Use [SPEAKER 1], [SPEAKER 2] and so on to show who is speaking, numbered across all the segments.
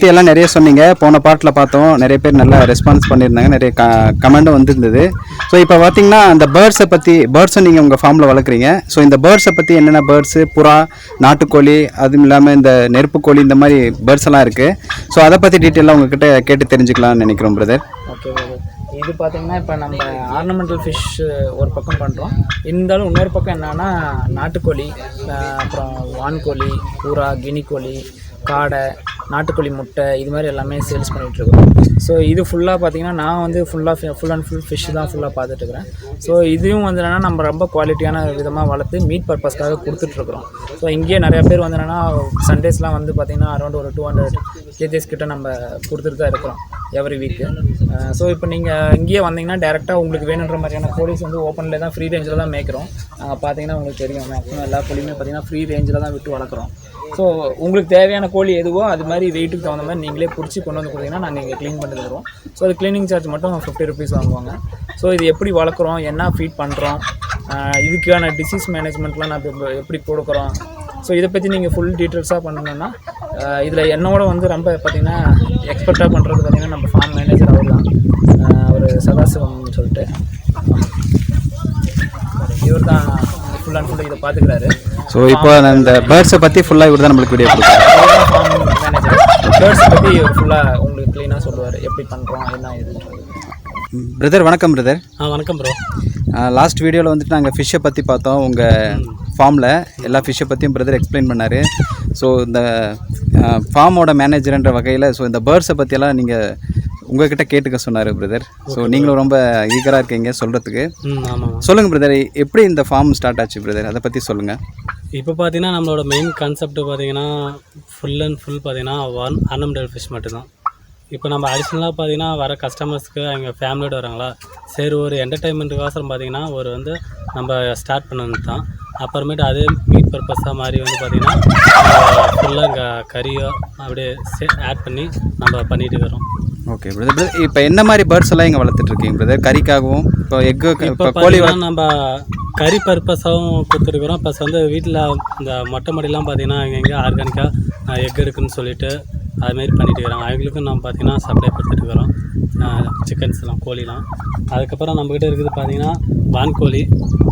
[SPEAKER 1] பற்றி எல்லாம் நிறைய சொன்னீங்க. போன பார்ட்டில் பார்த்தோம், நிறைய பேர் நல்லா ரெஸ்பான்ஸ் பண்ணியிருந்தாங்க, நிறைய கமெண்டும் வந்துருந்தது. ஸோ இப்போ பார்த்தீங்கன்னா அந்த பேர்ட்ஸை நீங்கள் உங்கள் ஃபார்மில் வளர்க்குறீங்க. ஸோ இந்த பேர்ட்ஸை பற்றி என்னென்ன பேர்ட்ஸு, புறா, நாட்டுக்கோழி, அதுவும் இல்லாமல் இந்த நெருப்புக்கோழி, இந்த மாதிரி பேர்ட்ஸ் எல்லாம் இருக்குது. ஸோ அதை பற்றி டீட்டெயிலாக உங்ககிட்ட கேட்டு தெரிஞ்சுக்கலாம்னு நினைக்கிறோம் பிரதர்.
[SPEAKER 2] Okay brother. இது பார்த்திங்கன்னா இப்போ நம்ம ஆர்னமெண்டல் ஃபிஷ் ஒரு பக்கம் பண்ணுறோம். இருந்தாலும் இன்னொரு பக்கம் என்னென்னா நாட்டுக்கோழி, அப்புறம் வான்கோழி, பூரா, கினிக்கோழி, காடை, நாட்டுக்கோழி முட்டை, இது மாதிரி எல்லாமே சேல்ஸ் பண்ணிகிட்ருக்கோம். ஸோ இது ஃபுல்லாக பார்த்திங்கன்னா நான் வந்து ஃபுல் அண்ட் ஃபுல் ஃபிஷ் தான் ஃபுல்லாக பார்த்துட்ருக்குறேன். ஸோ இதுவும் வந்து என்னென்னா நம்ம ரொம்ப குவாலிட்டியான விதமாக வளர்த்து மீட் பர்பஸ்க்காக கொடுத்துட்ருக்குறோம். ஸோ இங்கேயே நிறையா பேர் வந்து என்னென்னா சண்டேஸ்லாம் வந்து பார்த்திங்கன்னா அரௌண்ட் ஒரு 200 kgs கிட்ட நம்ம கொடுத்துட்டு தான் இருக்கிறோம் எவ்ரி வீக்கு. ஸோ இப்போ நீங்கள் இங்கேயே வந்தீங்கன்னா டேரெக்டாக உங்களுக்கு வேணுன்ற மாதிரியான கோழிஸ் வந்து ஓப்பனில் தான் ஃப்ரீ ரேஞ்சில் தான் மேய்க்கிறோம். நாங்கள் பார்த்தீங்கன்னா உங்களுக்கு தெரியும், மேக்ஸிமம் எல்லா கோழியுமே பார்த்திங்கன்னா ஃப்ரீ ரேஞ்சில் தான் விட்டு வளர்க்குறோம். ஸோ உங்களுக்கு தேவையான கோழி எதுவோ அது மாதிரி வெயிட்டுக்கு தகுந்த மாதிரி நீங்களே பிடிச்சி கொண்டு வந்து கொடுத்தீங்கன்னா நாங்கள் இங்கே க்ளீன் பண்ணி தருவோம். ஸோ அது க்ளீனிங் சார்ஜ் மட்டும் 50 rupees வாங்குவாங்க. ஸோ இது எப்படி வளர்க்குறோம், என்ன ஃபீட் பண்ணுறோம், இதுக்கான டிசீஸ் மேனேஜ்மெண்ட்லாம் நான் எப்படி கொடுக்குறோம், ஸோ இதை பற்றி நீங்கள் ஃபுல் டீட்டெயில்ஸாக பண்ணணுன்னா இதில் என்னோட வந்து ரொம்ப பார்த்திங்கன்னா எக்ஸ்பர்ட்டாக பண்ணுறது பார்த்திங்கன்னா நம்ம ஃபார்ம் மேனேஜர் அவர் தான், ஒரு சதாசிவம்னு சொல்லிட்டு இவர் தான் ஃபுல் அண்ட் ஃபுல் இதை பார்த்துக்கிறாரு.
[SPEAKER 1] ஸோ இப்போ அந்த பேர்ட்ஸை பற்றி ஃபுல்லாக இவர் தான் நம்மளுக்கு வீடியோ கொடுக்குறாரு.
[SPEAKER 2] ஃபார்ம் மேனேஜர் பேர்ட்ஸை பற்றி இவர் ஃபுல்லாக உங்களுக்கு க்ளீனாக சொல்லுவார், எப்படி பண்ணுறோம் என்ன எதுன்றது.
[SPEAKER 1] பிரதர் வணக்கம் பிரதர்.
[SPEAKER 2] வணக்கம் ப்ரோ.
[SPEAKER 1] லாஸ்ட் வீடியோவில் வந்துட்டு நாங்கள் ஃபிஷ்ஷை பற்றி பார்த்தோம். உங்கள் ஃபார்மில் எல்லா ஃபிஷ்ஷை பற்றியும் பிரதர் எக்ஸ்பிளைன் பண்ணார். ஸோ இந்த ஃபார்மோட மேனேஜர்ன்ற வகையில் ஸோ இந்த பேர்ட்ஸை பற்றியெல்லாம் நீங்கள் உங்கள்கிட்ட கேட்டுக்க சொன்னார் பிரதர். ஸோ நீங்களும் ரொம்ப ஈகராக இருக்கீங்க சொல்கிறதுக்கு. சொல்லுங்கள் பிரதர், எப்படி இந்த ஃபார்ம் ஸ்டார்ட் ஆச்சு பிரதர், அதை பற்றி சொல்லுங்கள்.
[SPEAKER 3] இப்போ பார்த்தீங்கன்னா நம்மளோட மெயின் கான்செப்ட் பார்த்தீங்கன்னா ஃபுல் அண்ட் ஃபுல் பார்த்தீங்கன்னா ஆர்னமெண்டல் ஃபிஷ் மட்டும்தான். இப்போ நம்ம அடிஷ்னலாக பார்த்தீங்கன்னா வர கஸ்டமர்ஸ்க்கு அவங்க ஃபேமிலியோடு வராங்களா, சரி ஒரு என்டர்டைன்மெண்ட்டுக்கோசரம் பார்த்தீங்கன்னா ஒரு வந்து நம்ம ஸ்டார்ட் பண்ணது தான். அப்புறமேட்டு அதே மீட் பர்பஸாக மாதிரி வந்து பார்த்திங்கன்னா ஃபுல்லாக இங்கே கறியோ அப்படியே ஆட் பண்ணி நம்ம பண்ணிட்டு இருக்கிறோம்.
[SPEAKER 1] Okay brother. இப்போ என்ன மாதிரி பேர்ட்ஸ் எல்லாம் இங்கே வளர்த்துட்ருக்கீங்க பிரதர்? கறிக்காகவும் இப்போ எக்கு, இப்போ கோழி
[SPEAKER 3] நம்ம கறி பர்பஸாகவும் கொடுத்துருக்குறோம். ப்ளஸ் வந்து வீட்டில் இந்த மொட்டை மாடிலாம் பார்த்திங்கன்னா எங்கே ஆர்கானிக்காக எக் இருக்குதுன்னு சொல்லிட்டு அதுமாரி பண்ணிட்டு இருக்கிறாங்க. அவங்களுக்கும் நம்ம பார்த்திங்கன்னா சப்ளை கொடுத்துட்டுருக்குறோம் சிக்கன்ஸ்லாம், கோழிலாம். அதுக்கப்புறம் நம்மக்கிட்ட இருக்குது பார்த்திங்கன்னா வான்கோழி,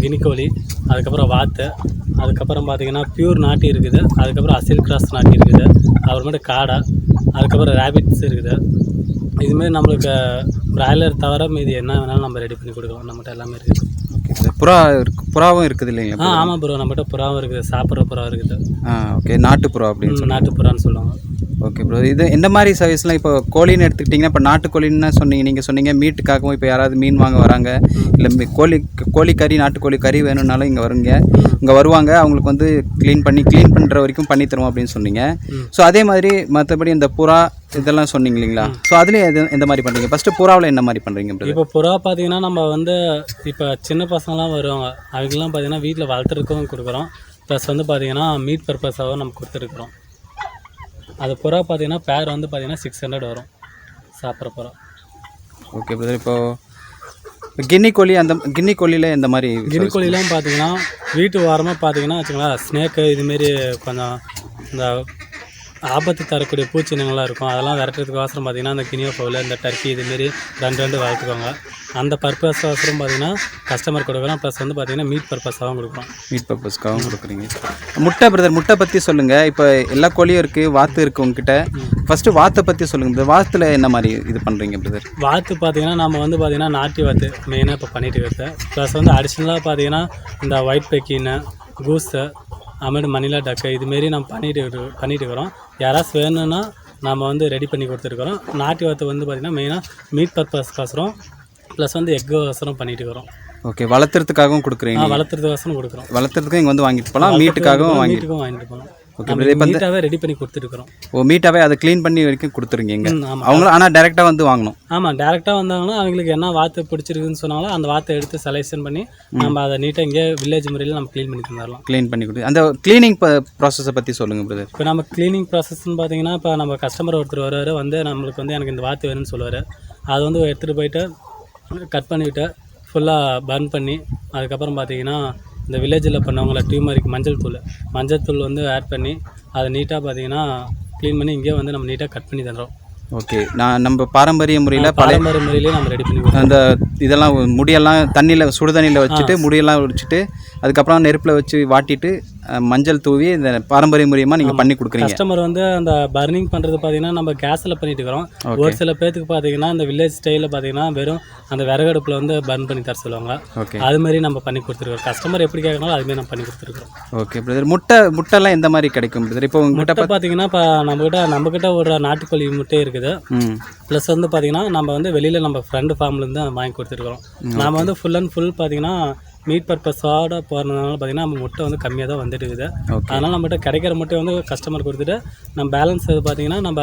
[SPEAKER 3] கினிக்கோழி, அதுக்கப்புறம் வாத்து, அதுக்கப்புறம் பார்த்திங்கன்னா பியூர் நாட்டி இருக்குது, அதுக்கப்புறம் அசில் கிராஸ் நாட்டி இருக்குது, அப்புறமேட்டு காடை, அதுக்கப்புறம் ரேபிட்ஸ் இருக்குது. இதுமாரி நம்மளுக்கு பிராய்லர் தவிர மீது என்ன வேணாலும் நம்ம ரெடி பண்ணி கொடுக்கலாம். நம்மகிட்ட எல்லாமே இருக்குது.
[SPEAKER 1] Okay sir. புறாவும் இருக்குது இல்லைங்களா?
[SPEAKER 3] ஆமாம் ப்ரோ, நம்மகிட்ட புறாவும் இருக்குது, சாப்பிட்ற புறா இருக்குது.
[SPEAKER 1] ஓகே. நாட்டு புறா அப்படின்னு
[SPEAKER 3] நாட்டு புறான்னு சொல்லுவாங்க.
[SPEAKER 1] Okay bro. இது எந்த மாதிரி சர்வீஸ்லாம் இப்போ கோழின்னு எடுத்துக்கிட்டிங்கன்னா, இப்போ நாட்டுக்கோழின்னு நீங்கள் சொன்னீங்க மீட்டுக்காகவும் இப்போ யாராவது மீன் வாங்க வராங்க, இல்லை கோழிக்கறி, நாட்டுக்கோழி கறி வேணும்னாலும் இங்கே வருவாங்க. அவங்களுக்கு வந்து க்ளீன் பண்ணுற வரைக்கும் பண்ணி தருவோம் அப்படின்னு சொன்னீங்க. ஸோ அதே மாதிரி மற்றபடி இந்த புறா இதெல்லாம் சொன்னீங்க இல்லைங்களா? ஸோ அதுலேயே எந்த மாதிரி பண்ணுறீங்க? ஃபஸ்ட்டு புறாவில் என்ன மாதிரி பண்ணுறீங்க?
[SPEAKER 3] இப்போ புறா பார்த்தீங்கன்னா நம்ம வந்து இப்போ சின்ன பசங்களாம் வருவாங்க, அவங்கெல்லாம் பார்த்தீங்கன்னா வீட்டில் வளர்த்துறதுக்கும் கொடுக்குறோம். ப்ளஸ் வந்து பார்த்தீங்கன்னா மீட் பர்பஸாகவும் நம்ம கொடுத்துருக்குறோம். அது புறா பார்த்தீங்கன்னா பேர் வந்து பார்த்தீங்கன்னா 600 வரும் சாப்பிட்ற புறா.
[SPEAKER 1] Okay brother. இப்போது கின்னிக்கோழியில் எந்த மாதிரி?
[SPEAKER 3] கின்னிக்கோழிலாம் பார்த்தீங்கன்னா வீட்டு வாரமாக பார்த்தீங்கன்னா வச்சுக்கலாம், ஸ்னேக்கு இதுமாரி கொஞ்சம் இந்த ஆபத்து தரக்கூடிய பூச்சினங்கள்லாம் இருக்கும், அதெல்லாம் விரட்டுறதுக்கோசரம் பார்த்திங்கன்னா அந்த கினியோ ஃபவுல், இந்த டர்க்கி இதுமாரி ரெண்டு வளர்த்துக்கோங்க. அந்த பர்பஸ்க்கோசரம் பார்த்திங்கன்னா கஸ்டமர் கொடுக்குறோம். ப்ளஸ் வந்து பார்த்திங்கன்னா மீட் பர்பஸாகவும் கொடுக்குறோம்.
[SPEAKER 1] மீட் பர்பஸ்க்காகவும் கொடுக்குறீங்க. முட்டை பற்றி சொல்லுங்கள். இப்போ எல்லா கோழியும் இருக்குது, வாத்து இருக்குது உங்ககிட்ட. ஃபஸ்ட்டு வாத்தை பற்றி சொல்லுங்கள் பிரதர். வாத்தில் என்ன மாதிரி இது பண்ணுறீங்க பிரதர்?
[SPEAKER 3] வாத்து பார்த்திங்கன்னா நம்ம வந்து பார்த்திங்கன்னா நாட்டி வாத்து மெயினாக இப்போ பண்ணிட்டு இருக்கிறது. ப்ளஸ் வந்து அடிஷ்னலாக பார்த்திங்கன்னா இந்த ஒயிட் பெக்கின்னு, கூஸு, அப்புறமேட்டு மணிலா டக்கு இதுமாரி நம்ம பண்ணிட்டு இருக்கிறோம். யாராவது வேணும்னா நம்ம வந்து ரெடி பண்ணி கொடுத்துருக்குறோம். நாட்டி வாத்து வந்து பார்த்திங்கன்னா மெயினாக மீட் பர்பஸ்க்கோசரம் ப்ளஸ் வந்து எக்கோசரம் பண்ணிட்டு இருக்கிறோம்.
[SPEAKER 1] ஓகே. வளர்த்துறதுக்காகவும் கொடுக்குறீங்க?
[SPEAKER 3] வளர்த்துறதுக்கோசரம் கொடுக்குறோம்.
[SPEAKER 1] வளர்த்துறதுக்கும் இங்கே வந்து வாங்கிட்டு போகலாம், மீட்டுக்காகவும் வாங்கிட்டு போகலாம். ஓகே.
[SPEAKER 3] மீட்டாகவே ரெடி பண்ணி கொடுத்துருக்குறோம்.
[SPEAKER 1] மீட்டாகவே அதை க்ளீன் பண்ணி வரைக்கும் கொடுத்துருங்க அவங்களும். ஆனால் டேரெக்டாக வந்து வாங்கணும்? ஆமாம்,
[SPEAKER 3] டேரெக்டாக வந்தாங்கன்னா அவங்களுக்கு என்ன வாத்து பிடிச்சிருக்குன்னு சொன்னாலும் அந்த வாத்தை எடுத்து செலெக்ஷன் பண்ணி நம்ம அதை நீட்டாக இங்கே வில்லேஜ் முறையில் நம்ம க்ளீன் பண்ணி தந்துடலாம்.
[SPEAKER 1] க்ளீன் பண்ணி கொடுத்து அந்த க்ளீனிங் ப்ராசஸை பற்றி சொல்லுங்கள் பிரதர்.
[SPEAKER 3] இப்போ நம்ம க்ளீனிங் ப்ராசஸ்ன்னு பார்த்தீங்கன்னா, இப்போ நம்ம கஸ்டமர் ஒருத்தர் வருவார், வந்து நம்மளுக்கு வந்து எனக்கு இந்த வாத்து வேணும்னு சொல்லுவார். அதை வந்து எடுத்துகிட்டு போயிட்டு கட் பண்ணிவிட்டு ஃபுல்லாக பர்ன் பண்ணி, அதுக்கப்புறம் பார்த்தீங்கன்னா இந்த வில்லேஜில் பண்ணவங்கள டியூமரிக் மஞ்சள் தூள் வந்து ஆட் பண்ணி அதை நீட்டாக பார்த்தீங்கன்னா க்ளீன் பண்ணி இங்கேயே வந்து நம்ம நீட்டாக கட் பண்ணி தரோம்.
[SPEAKER 1] ஓகே. நம்ம பாரம்பரிய முறையில்
[SPEAKER 3] பாரம்பரிய முறையிலேயே நம்ம ரெடி பண்ணி
[SPEAKER 1] அந்த இதெல்லாம் முடியெல்லாம் தண்ணியில் சுடு தண்ணியில் வச்சுட்டு முடியெல்லாம் வச்சுட்டு அதுக்கப்புறம் நெருப்பில் வச்சு வாட்டிட்டு மஞ்சள் தூவி இந்த பாரம்பரிய முறையமாக நீங்கள் பண்ணி கொடுக்குறீங்க.
[SPEAKER 3] கஸ்டமர் வந்து அந்த பர்னிங் பண்ணுறது பார்த்தீங்கன்னா நம்ம கேஸில் பண்ணிட்டு இருக்கிறோம். ஒரு சில பேர்த்துக்கு பார்த்தீங்கன்னா இந்த வில்லேஜ் ஸ்டைலில் பார்த்தீங்கன்னா வெறும் அந்த விறகடுப்பில் வந்து பர்ன் பண்ணி தர சொல்லுவாங்க.
[SPEAKER 1] ஓகே.
[SPEAKER 3] அது மாதிரி நம்ம பண்ணி கொடுத்துருக்கோம். கஸ்டமர் எப்படி கேட்கறாங்களோ அதுமாதிரி நம்ம பண்ணி கொடுத்துருக்கோம்.
[SPEAKER 1] Okay brother. முட்டைலாம் எந்த மாதிரி கிடைக்கும் பிரதர்? இப்போ
[SPEAKER 3] முட்டை பார்த்தீங்கன்னா இப்போ நம்மக்கிட்ட ஒரு நாட்டுக்கோழி முட்டை இருக்குது. ப்ளஸ் வந்து பார்த்தீங்கன்னா நம்ம வந்து வெளியில் நம்ம ஃப்ரெண்டு ஃபார்ம்லேருந்து வாங்கி கொடுத்துருக்குறோம். நம்ம வந்து ஃபுல் அண்ட் ஃபுல் பார்த்தீங்கன்னா மீட் பர்பஸோட போகிறதுனால பார்த்தீங்கன்னா நம்ம முட்டை வந்து கம்மியாக தான் வந்துட்டு இருக்குது. அதனால் நம்மகிட்ட கிடைக்கிற முட்டை வந்து கஸ்டமர் கொடுத்துட்டு நம்ம பேலன்ஸ் அது பார்த்தீங்கன்னா நம்ம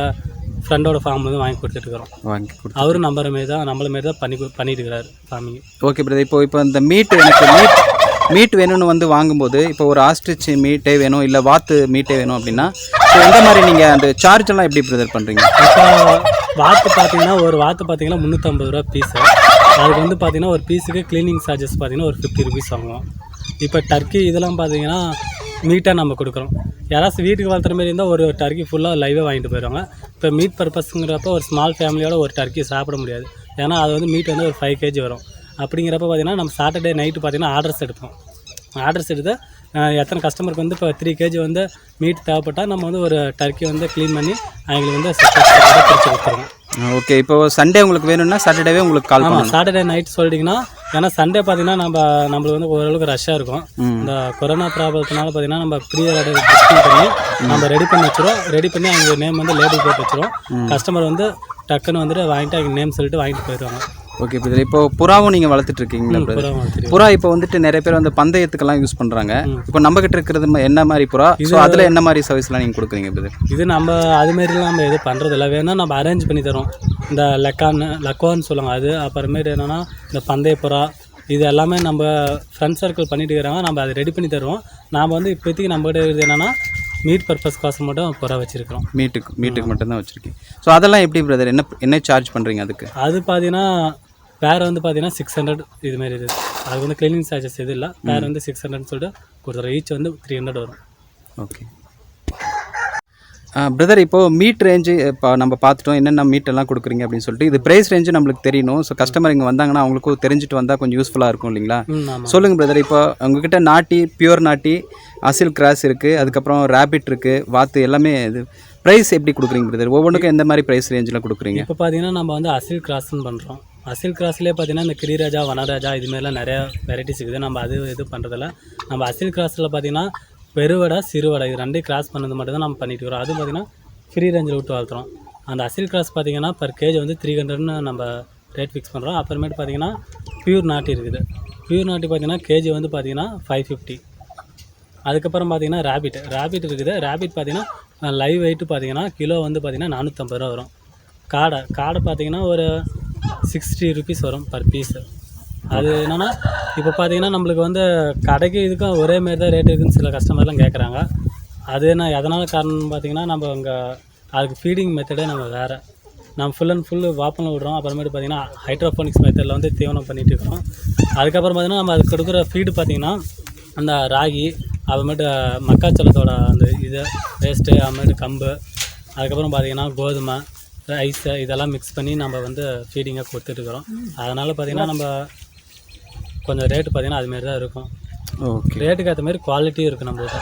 [SPEAKER 3] ஃப்ரெண்டோட ஃபார்ம் வந்து வாங்கி கொடுத்துட்டுருக்குறோம். அவரும் நம்மள மாரி தான் பண்ணிட்டு இருக்கிறாரு ஃபார்மிங்.
[SPEAKER 1] Okay brother. இப்போ இந்த மீட் வேணும்னு வந்து வாங்கும்போது இப்போ ஒரு ஆஸ்ட்ரிச் மீட்டே வேணும் இல்லை வாத்து மீட்டே வேணும் அப்படின்னா ஸோ எந்த மாதிரி நீங்கள் அந்த சார்ஜ் எல்லாம் எப்படி பிரதர் பண்ணுறீங்க?
[SPEAKER 3] இப்போ வாத்து பார்த்தீங்கன்னா ஒரு வாத்து பார்த்தீங்கன்னா 350 ரூபா பீஸு. அதுக்கு வந்து பார்த்தீங்கன்னா ஒரு பீஸுக்கு க்ளீனிங் சார்ஜஸ் பார்த்தீங்கன்னா ஒரு 50 ருபீஸ் வாங்குவோம். இப்போ டர்க்கி இதெல்லாம் பார்த்தீங்கன்னா மீட்டாக நம்ம கொடுக்குறோம். யாராவது வீட்டுக்கு வளர்த்துற மாதிரி இருந்தால் ஒரு டர்க்கி ஃபுல்லாக லைவாக வாங்கிட்டு போயிடுவாங்க. இப்போ மீட் பர்பஸுங்கிறப்ப ஒரு ஸ்மால் ஃபேமிலியோட ஒரு டர்க்கி சாப்பிட முடியாது. ஏன்னா அது வந்து மீட் வந்து ஒரு 5 kg வரும். அப்படிங்கிறப்ப பார்த்தீங்கன்னா நம்ம சாட்டர்டே நைட்டு பார்த்தீங்கன்னா ஆர்டர்ஸ் எடுத்து எத்தனை கஸ்டமருக்கு வந்து இப்போ 3 kg வந்து மீட் தேவைப்பட்டால் நம்ம வந்து ஒரு டர்க்கி வந்து க்ளீன் பண்ணி அவங்களுக்கு வந்து பிரித்து கொடுத்துருவோம்.
[SPEAKER 1] ஓகே. இப்போ சண்டே உங்களுக்கு வேணும்னா சாட்டர்டேவே உங்களுக்கு கால் பண்ணுவோம்.
[SPEAKER 3] சாட்டர்டே நைட் சொல்லிட்டிங்கன்னா ஏன்னா சண்டே பார்த்தீங்கன்னா நம்மளுக்கு வந்து ஓரளவுக்கு ரஷ்ஷாக இருக்கும். இந்த கொரோனா ப்ராப்ளத்தினால பார்த்தீங்கன்னா நம்ம ப்ரீ ஆர்டர் புக்கிங் பண்ணி நம்ம ரெடி பண்ணி வச்சுருவோம். ரெடி பண்ணி அவங்க நேம் வந்து லேபிள் போட்டு வச்சுருவோம். கஸ்டமர் வந்து டக்குன்னு வந்துட்டு வாங்கிட்டு அவங்க நேம் சொல்லிட்டு வாங்கிட்டு போயிடுவாங்க.
[SPEAKER 1] Okay brother. இப்போ புறாவும் நீங்கள் வளர்த்துட்டு இருக்கீங்களா பிரதர்? புறா இப்போ வந்துட்டு நிறைய பேர் வந்து பந்தயத்துக்கெல்லாம் யூஸ் பண்ணுறாங்க. இப்போ நம்ம கிட்ட இருக்கிறது என்ன மாதிரி புறா? ஸோ அதில் என்ன மாதிரி சர்வீஸ்லாம் நீங்கள் கொடுக்குறீங்க பிரதர்?
[SPEAKER 3] இது நம்ம அதுமாரிலாம் நம்ம எதுவும் பண்ணுறதில்ல. வேணால் நம்ம அரேஞ்ச் பண்ணி தரோம். இந்த லக்கான்னு சொல்லுவாங்க அது. அப்புறமேட்டு என்னென்னா இந்த பந்தய புறா இது எல்லாமே நம்ம ஃப்ரெண்ட் சர்க்கிள் பண்ணிட்டு இருக்கிறாங்க. நம்ம அதை ரெடி பண்ணி தருவோம். நாம் வந்து இப்போதைக்கு நம்மகிட்ட இருக்கிறது என்னென்னா மீட் பர்பஸ் காசு மட்டும் புறா வச்சுருக்கிறோம்.
[SPEAKER 1] மீட்டுக்கு மட்டும்தான் வச்சுருக்கேன். ஸோ அதெல்லாம் எப்படி பிரதர் என்ன சார்ஜ் பண்ணுறீங்க அதுக்கு?
[SPEAKER 3] அது பார்த்தீங்கன்னா பேர் வந்து பார்த்தீங்கன்னா 600 இதுமாரி இருக்குது. அது வந்து க்ளீனிங் சார்ஜஸ் எதுவும் இல்லை. பேர் வந்து 600 சொல்லிட்டு கொடுத்துறோம். ஈச் வந்து 300 வரும்.
[SPEAKER 1] Okay brother. இப்போது மீட் ரேஞ்சு இப்போ நம்ம பார்த்துட்டோம் என்னென்ன மீட்டெல்லாம் கொடுக்குறீங்க அப்படின்னு சொல்லிட்டு. இது ப்ரைஸ் ரேஞ்சு நம்மளுக்கு தெரியணும். ஸோ கஸ்டமர் இங்கே வந்தாங்கன்னா அவங்களுக்கும் தெரிஞ்சுட்டு வந்தால் கொஞ்சம் யூஸ்ஃபுல்லாக இருக்கும் இல்லைங்களா? சொல்லுங்கள் பிரதர். இப்போ உங்ககிட்ட நாட்டி பியூர் நாட்டி அசில் கிராஸ் இருக்குது, அதுக்கப்புறம் ரேபிட் இருக்குது, வாத்து எல்லாமே இது ப்ரைஸ் எப்படி கொடுக்குறீங்க பிரதர்? ஒவ்வொன்றுக்கும் எந்த மாதிரி ப்ரைஸ் ரேஞ்சில் கொடுக்குறீங்க?
[SPEAKER 3] இப்போ பார்த்தீங்கன்னா நம்ம வந்து அசில் கிராஸ்ன்னு பண்ணுறோம். அசில் கிராஸ்லேயே பார்த்தீங்கன்னா இந்த கிரிராஜா வனராஜா இதுமாரிலாம் நிறையா வெரைட்டிஸ் இருக்குது. நம்ம அது இது பண்ணுறதில்ல. நம்ம அசில் கிராஸில் பார்த்தீங்கன்னா பெருவடை சிறுவடை இது ரெண்டையும் கிராஸ் பண்ணது மட்டும் தான் நம்ம பண்ணிட்டு வரோம். அது பார்த்திங்கன்னா ஃப்ரீ ரேஞ்சில் விட்டு வளர்த்துறோம். அந்த அசில் கிராஸ் பார்த்திங்கன்னா பர் கேஜ் வந்து 300ன்னு நம்ம ரேட் ஃபிக்ஸ் பண்ணுறோம். அப்புறமேட்டு பார்த்திங்கன்னா பியூர் நாட்டி இருக்குது. பியூர் நாட்டி பார்த்திங்கன்னா கேஜி வந்து பார்த்திங்கன்னா 550. அதுக்கப்புறம் பார்த்திங்கன்னா ரேபிட் இருக்குது. ரேபிட் பார்த்திங்கன்னா லைவ் வெயிட்டு பார்த்திங்கன்னா கிலோ வந்து பார்த்திங்கன்னா 450 ரூபா வரும். காடை பார்த்திங்கன்னா ஒரு 60 ருபீஸ் வரும் பர் பீஸு. அது என்னென்னா இப்போ பார்த்தீங்கன்னா நம்மளுக்கு வந்து கடைக்கு இதுக்கும் ஒரே மாரி தான் ரேட் இருக்குதுன்னு சில கஸ்டமர்லாம் கேட்குறாங்க. அது என்ன எதனால் காரணம்னு பார்த்தீங்கன்னா நம்ம அங்கே அதுக்கு ஃபீடிங் மெத்தடே நம்ம வேறு. நம்ம ஃபுல் அண்ட் ஃபுல்லு வாப்பனில் விடுறோம். அப்புறமேட்டு பார்த்திங்கன்னா ஹைட்ரோஃபோனிக்ஸ் மெத்தடில் வந்து தீவனம் பண்ணிகிட்டு இருக்கோம். அதுக்கப்புறம் பார்த்திங்கன்னா நம்ம அதுக்கு கொடுக்குற ஃபீடு பார்த்திங்கன்னா அந்த ராகி, அப்புறமேட்டு மக்காச்சோளத்தோட அந்த இது வேஸ்ட்டு, அப்புறமேட்டு கம்பு, அதுக்கப்புறம் பார்த்திங்கன்னா கோதுமை, ரைஸு இதெல்லாம் மிக்ஸ் பண்ணி நம்ம வந்து ஃபீடிங்காக கொடுத்துட்ருக்குறோம். அதனால் பார்த்திங்கன்னா நம்ம கொஞ்சம் ரேட்டு பார்த்திங்கன்னா அதுமாரி தான் இருக்கும்.
[SPEAKER 1] ஓகே.
[SPEAKER 3] ரேட்டுக்கு ஏற்ற மாதிரி குவாலிட்டியும் இருக்குது நம்மள்கிட்ட.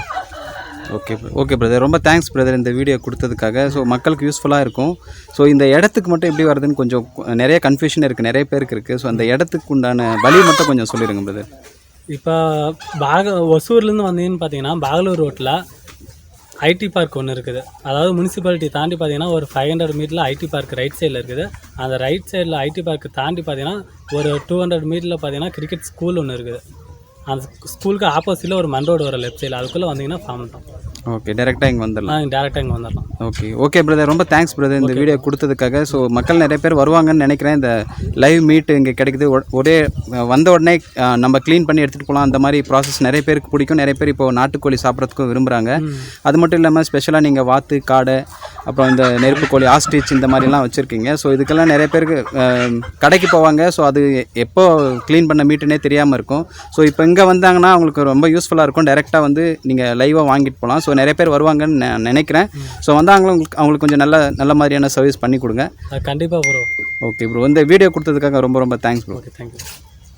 [SPEAKER 1] Okay brother. ரொம்ப தேங்க்ஸ் பிரதர் இந்த வீடியோ கொடுத்ததுக்காக. ஸோ மக்களுக்கு யூஸ்ஃபுல்லாக இருக்கும். ஸோ இந்த இடத்துக்கு மட்டும் எப்படி வருதுன்னு கொஞ்சம் நிறைய கன்ஃபியூஷன் இருக்குது, நிறைய பேருக்கு இருக்குது. ஸோ அந்த இடத்துக்கு உண்டான வழி மட்டும் கொஞ்சம் சொல்லிடுங்க பிரதர்.
[SPEAKER 3] இப்போ ஒசூர்லேருந்து வந்தீங்கன்னு பார்த்தீங்கன்னா பாகலூர் ரோட்டில் ஐடி பார்க் ஒன்று இருக்குது. அதாவது முனிசிபாலிட்டி தாண்டி பார்த்தீங்கன்னா ஒரு 500 மீட்டரில் ஐடி பார்க் ரைட் சைடில் இருக்குது. அந்த ரைட் சைடில் ஐடி பார்க் தாண்டி பார்த்தீங்கன்னா ஒரு 200 மீட்டரில் பார்த்தீங்கன்னா கிரிக்கெட் ஸ்கூல் ஒன்று இருக்குது. அந்த ஸ்கூலுக்கு ஆப்போசிட்டில் ஒரு மண் ரோடு வர லெஃப்ட் சைடில் அதுக்குள்ளே வந்தீங்கன்னா ஃபார்ம் தான்.
[SPEAKER 1] ஓகே. டேரெக்டாக இங்கே வந்துடலாம்.
[SPEAKER 3] டேரெக்டாக இங்கே வந்துடலாம்.
[SPEAKER 1] Okay brother. ரொம்ப தேங்க்ஸ் பிரதர் இந்த வீடியோ கொடுத்ததுக்காக. ஸோ மக்கள் நிறைய பேர் வருவாங்கன்னு நினைக்கிறேன். இந்த லைவ் மீட் இங்கே கிடைக்குது. ஒரே வந்த உடனே நம்ம க்ளீன் பண்ணி எடுத்துகிட்டு போகலாம். அந்த மாதிரி ப்ராசஸ் நிறைய பேருக்கு பிடிக்கும். நிறைய பேர் இப்போ நாட்டுக்கோழி சாப்பிட்றதுக்கும் விரும்புகிறாங்க. அது மட்டும் இல்லாமல் ஸ்பெஷலாக நீங்கள் வாத்து, காடை, அப்புறம் இந்த நெருப்பு கோழி ஆஸ்ட்ரிச் இந்த மாதிரிலாம் வச்சுருக்கீங்க. ஸோ இதுக்கெல்லாம் நிறைய பேருக்கு கடைக்கு போவாங்க. ஸோ அது எப்போ க்ளீன் பண்ண மீட்டுனே தெரியாமல் இருக்கும். ஸோ இப்போ இங்கே வந்தாங்கன்னா அவங்களுக்கு ரொம்ப யூஸ்ஃபுல்லாக இருக்கும். டைரெக்டாக வந்து நீங்கள் லைவாக வாங்கிட்டு போகலாம். ஸோ நிறைய பேர் வருவாங்கன்னு நான் நினைக்கிறேன். ஸோ வந்தாங்களும் அவங்களுக்கு கொஞ்சம் நல்ல மாதிரியான சர்வீஸ் பண்ணி கொடுங்க.
[SPEAKER 3] கண்டிப்பாக ப்ரோ.
[SPEAKER 1] ஓகே ப்ரோ, இந்த வீடியோ கொடுத்ததுக்காக ரொம்ப ரொம்ப தேங்க்ஸ் ப்ரோ.
[SPEAKER 3] Okay, thank you.